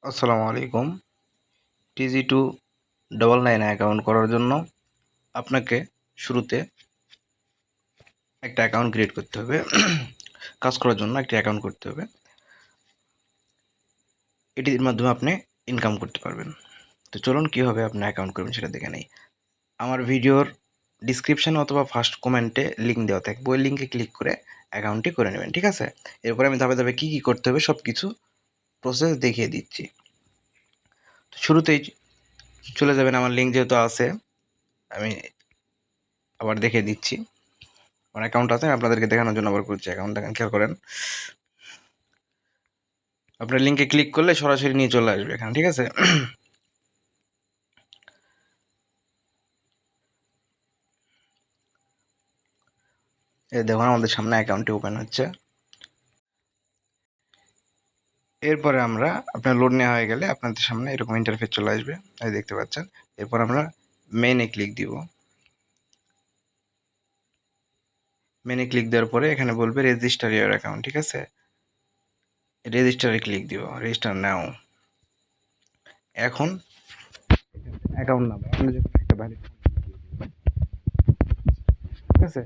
আসসালামু আলাইকুম। TG299 account করার জন্য আপনাকে শুরুতে একটা অ্যাকাউন্ট ক্রিয়েট করতে হবে। কাজ করার জন্য একটা অ্যাকাউন্ট করতে হবে। এটির মাধ্যমে আপনি ইনকাম করতে পারবেন। তো চলুন কীভাবে আপনি অ্যাকাউন্ট করবেন সেটা দেখে নেই। আমার ভিডিওর ডিসক্রিপশানে অথবা ফার্স্ট কমেন্টে লিঙ্ক দেওয়া থাকবে, ওই লিঙ্কে ক্লিক করে অ্যাকাউন্টটি করে নেবেন, ঠিক আছে? এরপরে আমি ধাপে ধাপে কী কী করতে হবে সব কিছু প্রসেস দেখিয়ে দিচ্ছি। তো শুরুতেই চলে যাবেন, আমার লিঙ্ক যেহেতু আছে আমি আবার দেখিয়ে দিচ্ছি। আমার অ্যাকাউন্ট আছে, আপনাদেরকে দেখানোর জন্য আবার করছি। অ্যাকাউন্ট দেখেন, খেয়াল করেন। আপনার লিঙ্কে ক্লিক করলে সরাসরি নিয়ে চলে আসবে এখানে, ঠিক আছে? এই দেখুন আমাদের সামনে অ্যাকাউন্টটি ওপেন হচ্ছে। এরপরে আমরা আপনার লোড নেওয়া হয়ে গেলে আপনাদের সামনে এরকম ইন্টারফেস চলে আসবে, এই দেখতে পাচ্ছেন। এরপর আমরা মেনে ক্লিক দিব। মেনে ক্লিক দেওয়ার পরে এখানে বলবে রেজিস্টার ইওর অ্যাকাউন্ট, ঠিক আছে? রেজিস্টারে ক্লিক দিব, রেজিস্টার নাও। এখন অ্যাকাউন্ট নাম্বার আপনি যখন একটা ভ্যালিড, ঠিক আছে?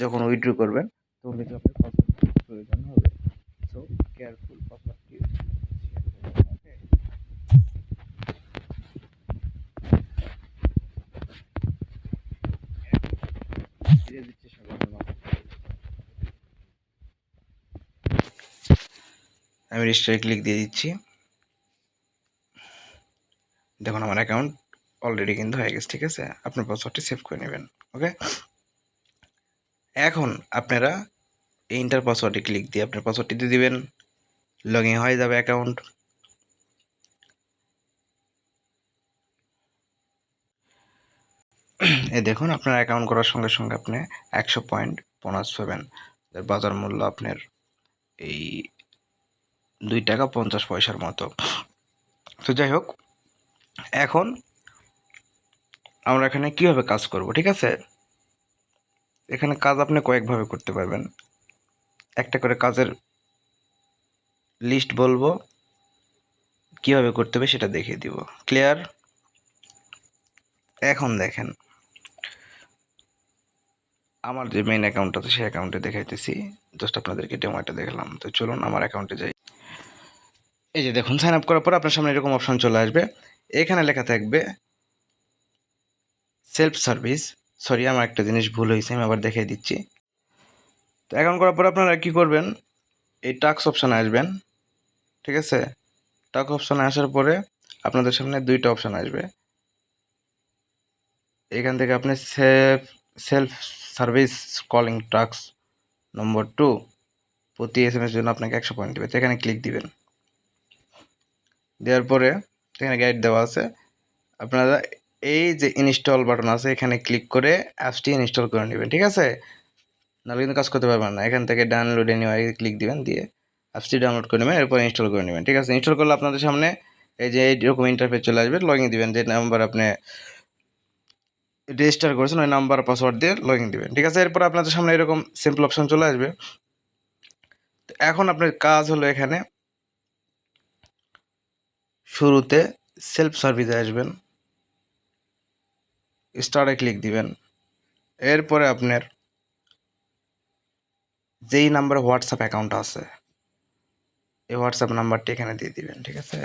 যখন উইথড্র করবেন তখন কিন্তু আপনার পাসওয়ার্ড প্রয়োজন হবে। সো কেয়ারফুল, পাসওয়ার্ডটি আমি রেজিস্টারে ক্লিক দিয়ে দিচ্ছি। দেখুন আমার অ্যাকাউন্ট অলরেডি কিন্তু হয়ে গেছে, ঠিক আছে? আপনার পাসওয়ার্ডটি সেভ করে নেবেন, ওকে? এখন আপনারা এই এন্টার পাসওয়ার্ডে ক্লিক দিয়ে আপনার পাসওয়ার্ডটি দিয়ে দিবেন, লগ ইন হয়ে যাবে অ্যাকাউন্ট। এই দেখুন আপনার অ্যাকাউন্ট করার সঙ্গে সঙ্গে আপনি 100 পয়েন্ট বোনাস পাবেন। যার বাজার মূল্য আপনার এই 2 টাকা 50 পয়সার মতো। তো যাই হোক, এখন আমরা এখানে কীভাবে কাজ করব, ঠিক আছে? এখানে কাজ আপনি কয়েকভাবে করতে পারবেন। একটা করে কাজের লিস্ট বলবো, কীভাবে করতে হবে সেটা দেখিয়ে দিব। ক্লিয়ার? এখন দেখেন আমার যে মেইন অ্যাকাউন্ট আছে সেই অ্যাকাউন্টে দেখাইতেছি। জাস্ট আপনাদেরকে ডেমোটা দেখালাম। তো চলুন আমার অ্যাকাউন্টে যাই। এই যে দেখুন, সাইন আপ করার পর আপনার সামনে এরকম অপশন চলে আসবে। এখানে লেখা থাকবে সেলফ সার্ভিস। সরি, আমার একটা জিনিস ভুল হয়েছে, আমি আবার দেখিয়ে দিচ্ছি। তো অ্যাকাউন্ট করার পর আপনারা কী করবেন, এই টাস্ক অপশানে আসবেন, ঠিক আছে? টাস্ক অপশানে আসার পরে আপনাদের সামনে দুইটা অপশান আসবে। এখান থেকে আপনি সেলফ সার্ভিস কলিং টাস্ক নম্বর 2 প্রতি SMS জন্য আপনাকে 100 পয়েন্ট দেবে। তো এখানে ক্লিক দিবেন। দেওয়ার পরে এখানে গাইড দেওয়া আছে। আপনারা এই যে ইনস্টল বাটন আছে এখানে ক্লিক করে অ্যাপসটি ইনস্টল করে নেবেন, ঠিক আছে? নাহলে কিন্তু কাজ করতে পারবেন না। এখান থেকে ডাউনলোড এনিওয়ে ক্লিক দিবেন, দিয়ে অ্যাপসটি ডাউনলোড করে নেবেন, এরপর ইনস্টল করে নেবেন, ঠিক আছে? ইনস্টল করলে আপনাদের সামনে এই যে এইরকম ইন্টারফেস চলে আসবে। লগইন দিবেন, যে নাম্বার আপনি রেজিস্টার করেছেন ওই নাম্বার পাসওয়ার্ড দিয়ে লগইন দিবেন, ঠিক আছে? এরপর আপনাদের সামনে এরকম সিম্পল অপশন চলে আসবে। তো এখন আপনার কাজ হলো এখানে শুরুতে সেলফ সার্ভিসে আসবেন, স্টারে ক্লিক দিবেন। এরপরে আপনার যেই নাম্বারে হোয়াটসঅ্যাপ অ্যাকাউন্ট আছে এই হোয়াটসঅ্যাপ নাম্বারটি এখানে দিয়ে দিবেন, ঠিক আছে?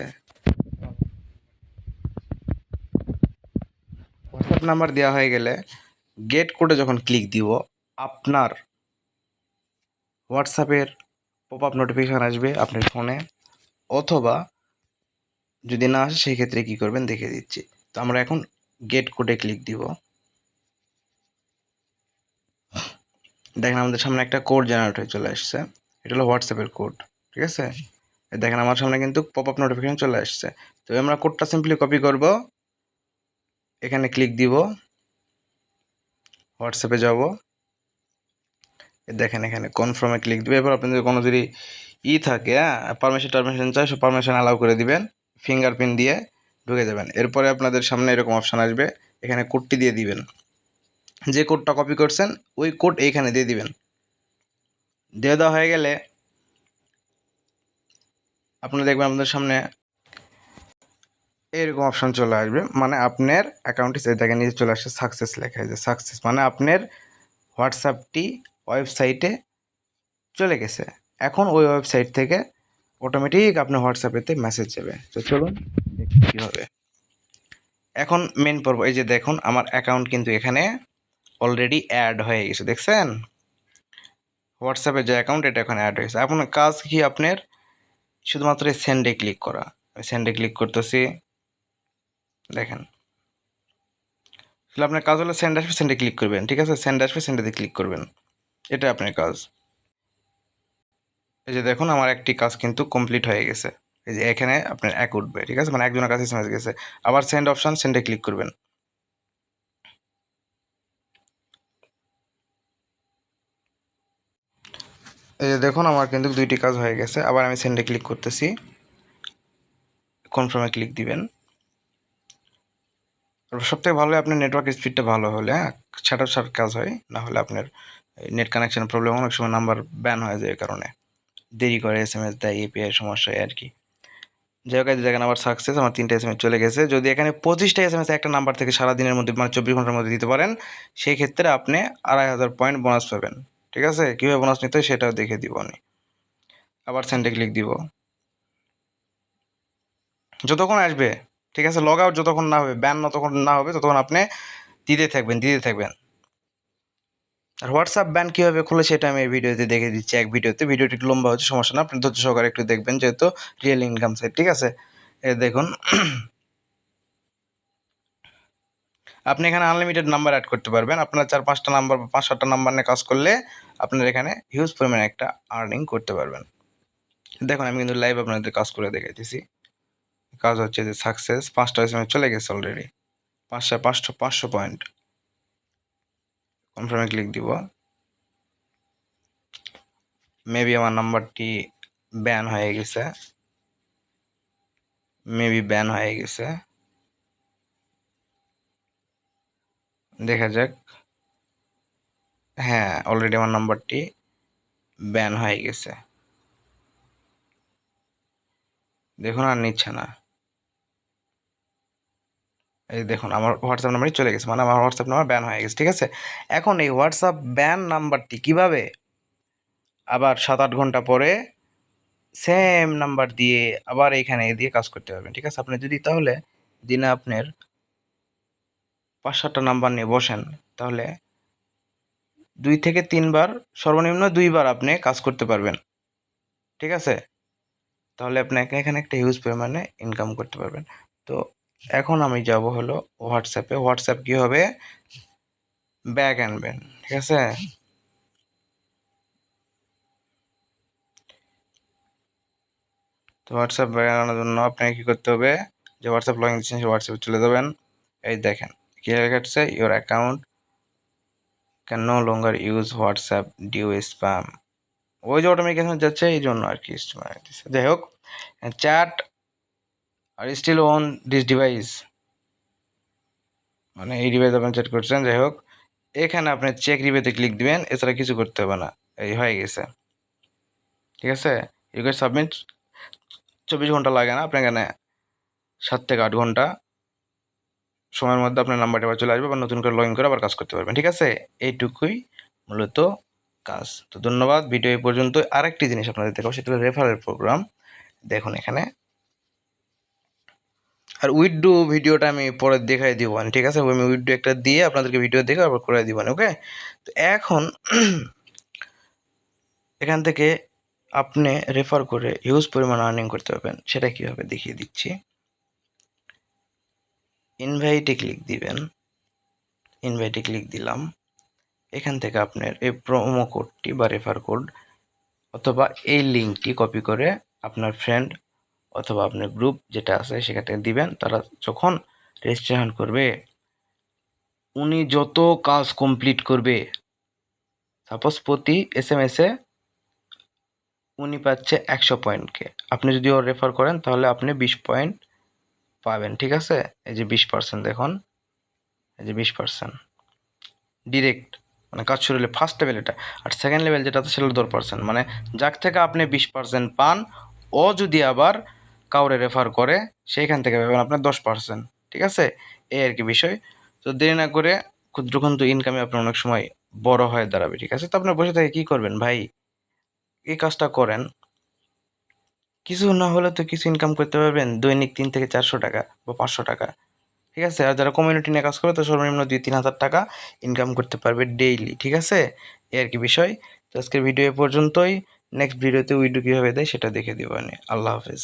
হোয়াটসঅ্যাপ নাম্বার দেওয়া হয়ে গেলে গেট কোডে যখন ক্লিক দিব আপনার হোয়াটসঅ্যাপের পপ আপ নোটিফিকেশান আসবে আপনার ফোনে, অথবা যদি না আসে সেই ক্ষেত্রে কী করবেন দেখিয়ে দিচ্ছি। তো আমরা এখন গেট কোডে ক্লিক দিব। দেখেন আমাদের সামনে একটা কোড জেনারেট হয়ে চলে আসছে। এটা হলো হোয়াটসঅ্যাপের কোড, ঠিক আছে? দেখেন আমার সামনে কিন্তু পপ আপ নোটিফিকেশান চলে আসছে। তো আমরা কোডটা সিম্পলি কপি করব, এখানে ক্লিক দিব, হোয়াটসঅ্যাপে যাব, দেখেন এখানে কনফার্মে ক্লিক দিবে। এরপর আপনাদের কোনো যদি থাকে, পারমিশন চাই, সব পারমিশন অ্যালাউ করে দিবেন, ফিঙ্গারপ্রিন্ট দিয়ে ঢুকে যাবেন। এরপরে আপনাদের সামনে এরকম অপশান আসবে, এখানে কোডটি দিয়ে দিবেন। যে কোডটা কপি করছেন ওই কোড এইখানে দিয়ে দিবেন। দিয়ে দেওয়া হয়ে গেলে আপনি দেখবেন আপনাদের সামনে এরকম অপশন চলে আসবে, মানে আপনার অ্যাকাউন্টটি দেখে নিচে চলে আসছে সাকসেস লেখা, যে সাকসেস মানে আপনার হোয়াটসঅ্যাপটি ওয়েবসাইটে চলে গেছে। এখন ওই ওয়েবসাইট থেকে অটোমেটিক আপনার হোয়াটসঅ্যাপেতে মেসেজ যাবে। তো চলুন দেখি কীভাবে। এখন মেন পর্ব, এই যে দেখুন আমার অ্যাকাউন্ট কিন্তু এখানে অলরেডি অ্যাড হয়ে গেছে, দেখছেন হোয়াটসঅ্যাপের যে অ্যাকাউন্ট এটা এখন অ্যাড হয়েছে। আপনার কাজ কি, আপনার শুধুমাত্র সেন্ডে ক্লিক করা। সেন্ডে ক্লিক করতেছি, দেখেন তাহলে আপনার কাজ হলো সেন্ড আসবে, সেন্ডে ক্লিক করবেন, ঠিক আছে, সেন্ড আসবে সেন্ডেতে ক্লিক করবেন, এটা আপনার কাজ। এই যে দেখুন আমার একটি কাজ কিন্তু কমপ্লিট হয়ে গেছে, এই যে এখানে আপনার এক উঠবে, ঠিক আছে, মানে একজনের কাছে এসএমএস গেছে। আবার সেন্ড অপশন, সেন্ডে ক্লিক করবেন। এই যে দেখুন আমার কিন্তু দুইটি কাজ হয়ে গেছে। আবার আমি সেন্ডে ক্লিক করতেছি, কনফার্মে ক্লিক দিবেন। সবথেকে ভালো হয় আপনার নেটওয়ার্ক স্পিডটা ভালো হলে, ছাটার কাজ হয়, না হলে আপনার নেট কানেকশন প্রবলেম, অনেক সময় নাম্বার ব্যান হয়ে যায়, এই কারণে দেরি করে এসএমএস দেয়, এপিআই সমস্যা হয় আর কি। যাই হোক, দেখেন আবার সাকসেস, আমার 3টা এসএমএস চলে গেছে। যদি এখানে 25টা এসএমএস একটা নাম্বার থেকে সারাদিনের মধ্যে মানে 24 ঘন্টার মধ্যে দিতে পারেন, সেই ক্ষেত্রে আপনি 2500 পয়েন্ট বোনাস পাবেন, ঠিক আছে। কীভাবে বোনাস নিতে হয় সেটাও দেখে দিব আমি। আবার সেন্ডে ক্লিক দিব, যতক্ষণ আসবে, ঠিক আছে, লগ আউট যতক্ষণ না হবে, ব্যান যতক্ষণ না হবে ততক্ষণ আপনি দিতে থাকবেন। আর হোয়াটসঅ্যাপ ব্যান কীভাবে খুলে সেটা আমি এই ভিডিওতে দেখে দিচ্ছি, এক ভিডিওতে। ভিডিওটি একটু লম্বা হচ্ছে, সমস্যা না, আপনি ধৈর্য সহকারে একটু দেখবেন, যেহেতু রিয়েল ইনকাম সাইট, ঠিক আছে। এ দেখুন আপনি এখানে আনলিমিটেড নাম্বার অ্যাড করতে পারবেন। আপনার 4-5টা নাম্বার বা 5-7টা নাম্বার নিয়ে কাজ করলে আপনার এখানে হিউজ পরিমাণে একটা আর্নিং করতে পারবেন। দেখুন আমি কিন্তু লাইভ আপনাদের কাজ করে দেখাইতেছি। কাজ হচ্ছে যে সাকসেস, 5টা এসএমএস চলে গেছে অলরেডি, 500 পয়েন্ট। কনফার্মে ক্লিক দিব। মেবি আমার নাম্বারটি ব্যান হয়ে গেছে, দেখা যাক। হ্যাঁ, অলরেডি আমার নাম্বারটি ব্যান হয়ে গেছে, দেখুন আর নিচ্ছে না। এই দেখুন আমার হোয়াটসঅ্যাপ নাম্বারই চলে গেছে, মানে আমার হোয়াটসঅ্যাপ নাম্বার ব্যান হয়ে গেছে, ঠিক আছে। এখন এই হোয়াটসঅ্যাপ ব্যান নাম্বারটি কিভাবে আবার 7-8 ঘন্টা পরে সেম নাম্বার দিয়ে আবার এখানে দিয়ে কাজ করতে পারবেন, ঠিক আছে। আপনি যদি তাহলে দিনে আপনার 5-7টা নাম্বার নিয়ে বসেন, তাহলে 2 থেকে 3 বার, সর্বনিম্ন 2 বার আপনি কাজ করতে পারবেন, ঠিক আছে। তাহলে আপনাকে এখানে একটা হিউজ পরিমাণে ইনকাম করতে পারবেন। তো এখন আমি যাব হলো হোয়াটসঅ্যাপে। হোয়াটসঅ্যাপ কী হবে, ব্যাক আনবেন, ঠিক আছে। তো হোয়াটসঅ্যাপ ব্যাক আনানোর জন্য আপনাকে কী করতে হবে, যে হোয়াটসঅ্যাপ লগইন দিচ্ছেন সেই হোয়াটসঅ্যাপে চলে যাবেন। এই দেখেন কী লেখা আছে, your account can no longer use WhatsApp due spam. ওই যে অটোমেটিকেশন যাচ্ছে এই জন্য আর কি। যাই হোক, chat are still on this device, মানে এই ডিভাইস আপনি চ্যাট করছেন। যাই হোক, এখানে আপনি চেক রিভিউতে ক্লিক দিবেন, এছাড়া কিছু করতে হবে না। এই হয়ে গেছে, ঠিক আছে। ইউ ক্যান সাবমিট, 24 ঘন্টা লাগে না, আপনার এখানে 7 থেকে 8 ঘন্টা সময়ের মধ্যে আপনার নাম্বারটা আবার চলে আসবে, বা নতুন করে লগ ইন করে আবার কাজ করতে পারবেন, ঠিক আছে। এইটুকুই মূলত কাজ। তো ধন্যবাদ, ভিডিও এই পর্যন্ত। আরেকটি জিনিস আপনাদের দেখাবো, সেটা হলো রেফারেল প্রোগ্রাম। দেখুন এখানে, আর উইথড্রো ভিডিওটা আমি পরে দেখাই দিব, ঠিক আছে। আমি উইথড্রো একটা দিয়ে আপনাদেরকে ভিডিও দেখে আবার করে দিব, ওকে। তো এখন এখান থেকে আপনি রেফার করে হিউজ পরিমাণ আর্নিং করতে পারবেন। সেটা কীভাবে দেখিয়ে দিচ্ছি। ইনভাইটে ক্লিক দিবেন, ইনভাইটে ক্লিক দিলাম। এখান থেকে আপনার এই প্রোমো কোডটি বা রেফার কোড অথবা এই লিঙ্কটি কপি করে আপনার ফ্রেন্ড অথবা আপনার গ্রুপ যেটা আছে সেখানে দিবেন। তারা যখন রেজিস্ট্রেশন করবে, উনি যত কাজ কমপ্লিট করবে, সাপোজ প্রতি এসএমএসে উনি পাচ্ছে 100 পয়েন্টকে, আপনি যদি ওর রেফার করেন তাহলে আপনি 20 পয়েন্ট পাবেন, ঠিক আছে। এই যে 20%, দেখুন এই যে 20% ডিরেক্ট, মানে কাজ শুরু হলে ফার্স্ট লেভেল এটা। আর সেকেন্ড লেভেল যেটা আছে সেটা হলো 10%, মানে যার থেকে আপনি 20% পান, ও যদি আবার কাউরে রেফার করে সেইখান থেকে পাবেন আপনার 10%। ঠিক আছে, এই আর কি বিষয়। তো দেরি না করে ক্ষুদ্র ক্ষুদ্র ইনকামে আপনার অনেক সময় বড় হয়ে দাঁড়াবে। ঠিক আছে, তো আপনার বসে থেকে কী করবেন ভাই, এই কাজটা করেন। কিছু না হলে তো কিছু ইনকাম করতে পারবেন, দৈনিক 300 থেকে 400 টাকা বা 500 টাকা। ঠিক আছে, আর যারা কমিউনিটি নিয়ে কাজ করে তো সর্বনিম্ন 2-3 হাজার টাকা ইনকাম করতে পারবে ডেইলি। ঠিক আছে, এই আর কি বিষয়। তো আজকের ভিডিও এ পর্যন্তই। নেক্সট ভিডিওতে উইডো কীভাবে দেয় সেটা দেখে দিব। আল্লাহ হাফেজ।